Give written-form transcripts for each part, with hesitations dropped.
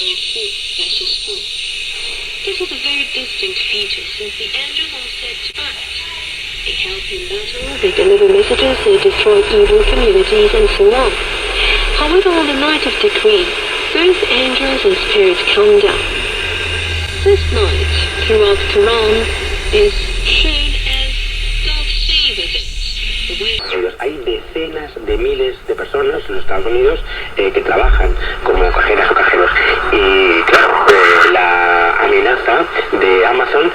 versus 4. This is a very distinct feature since the engines are set to act. They help in battle, they deliver messages, they destroy evil communities, and so on. However, on the night of decree, both angels and spirits come down. This night, throughout the Quran, is shown as God favors it. Hay decenas de miles de personas en los Estados Unidos que trabajan como cajeras o cajeros. Y claro, la amenaza de Amazon...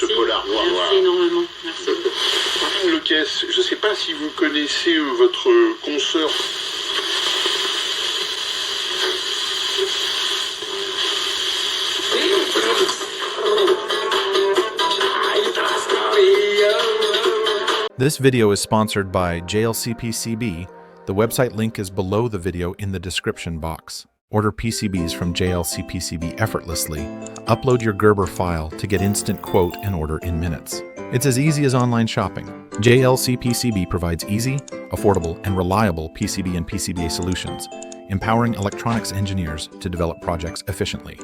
ce polar noir. Merci énormément. Merci. Le caisse, je ne sais pas si vous connaissez votre consoeur. This video is sponsored by JLCPCB. The website link is below the video in the description box. Order PCBs from JLCPCB effortlessly. Upload your Gerber file to get instant quote and order in minutes. It's as easy as online shopping. JLCPCB provides easy, affordable, and reliable PCB and PCBA solutions, empowering electronics engineers to develop projects efficiently.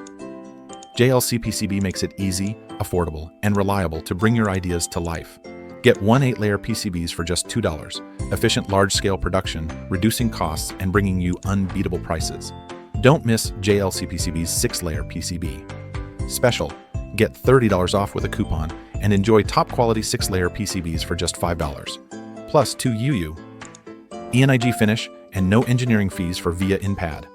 JLCPCB makes it easy, affordable, and reliable to bring your ideas to life. Get 1 8-layer PCBs for just $2. Efficient large-scale production, reducing costs and bringing you unbeatable prices. Don't miss JLCPCB's 6-layer PCB. Special, get $30 off with a coupon and enjoy top-quality 6-layer PCBs for just $5. Plus 2 UU, ENIG finish, and no engineering fees for VIA in-pad.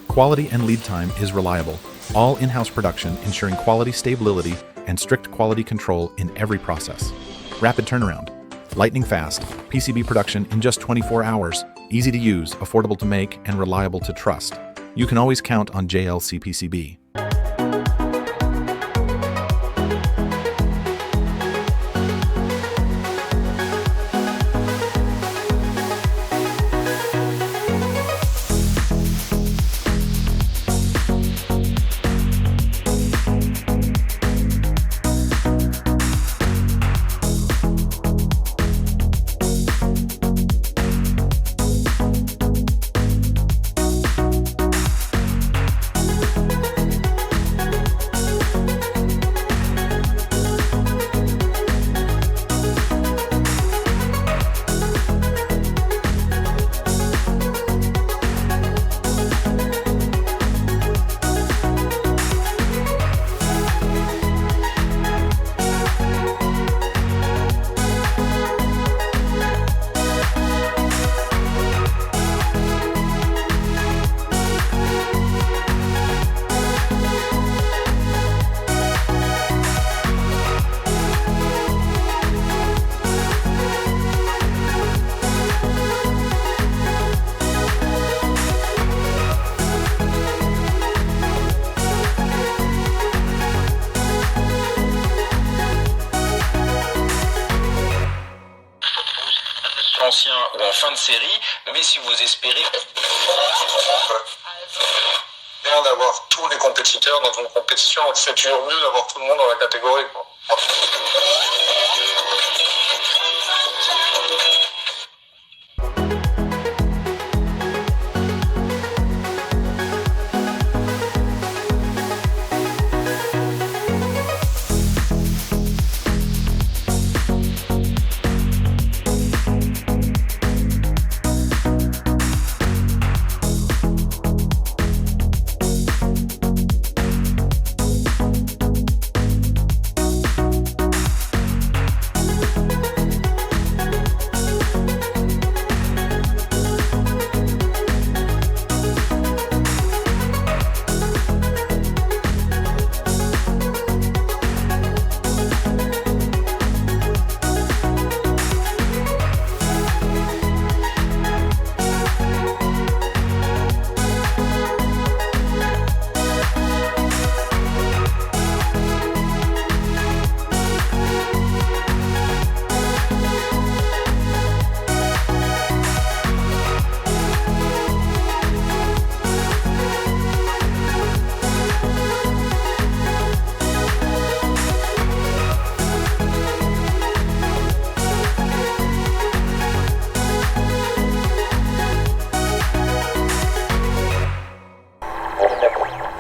Quality and lead time is reliable. All in-house production ensuring quality stability and strict quality control in every process. Rapid turnaround, lightning fast, PCB production in just 24 hours, easy to use, affordable to make, and reliable to trust. You can always count on JLCPCB. fin de série, mais si vous espérez... Bien d'avoir tous les compétiteurs dans une compétition, c'est toujours mieux d'avoir tout le monde dans la catégorie, quoi.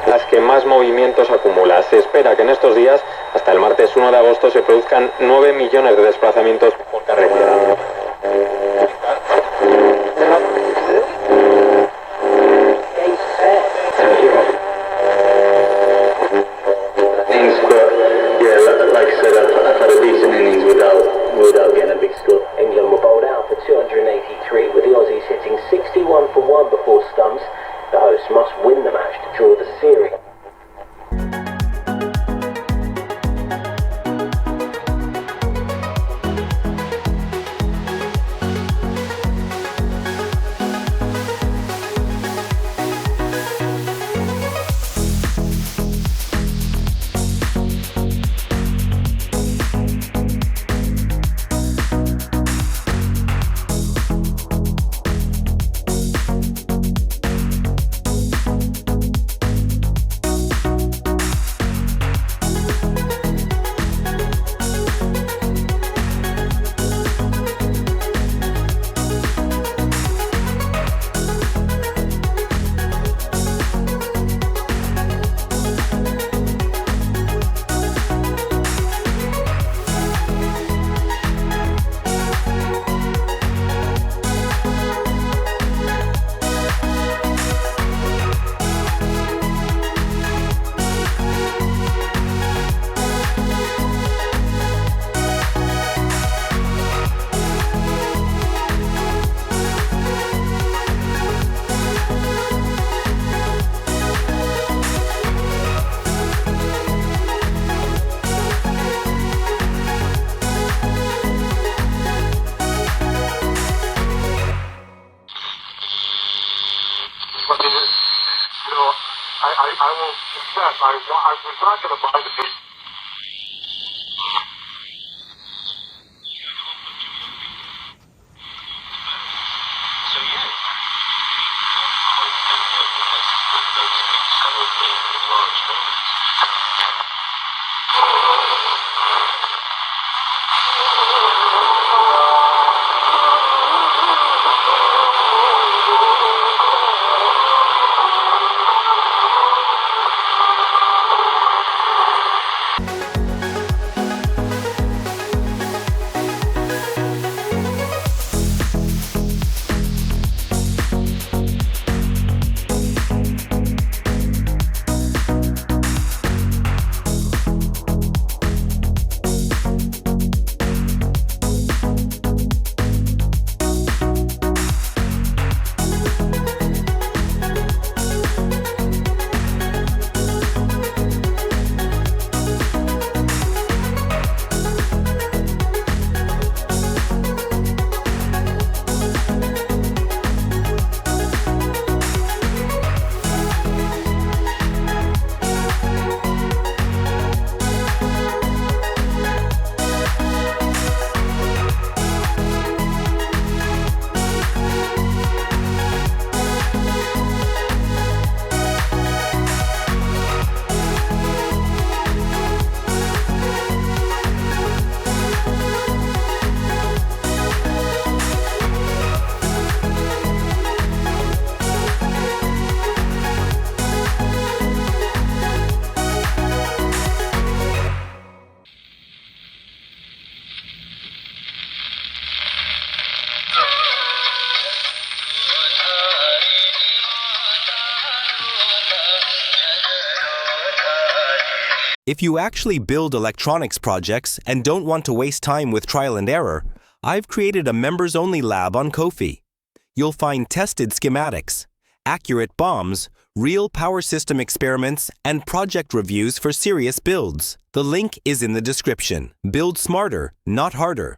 Las que más movimientos acumula. Se espera que en estos días, hasta el martes 1 de agosto, se produzcan 9 millones de desplazamientos por carretera. England were bowled out for 283, with the Aussies hitting 61 for 1 before stumps. The hosts must win the match to draw the series. I will confess, I was not going to buy the big. If you actually build electronics projects and don't want to waste time with trial and error, I've created a members-only lab on Ko-fi. You'll find tested schematics, accurate bombs, real power system experiments, and project reviews for serious builds. The link is in the description. Build smarter, not harder.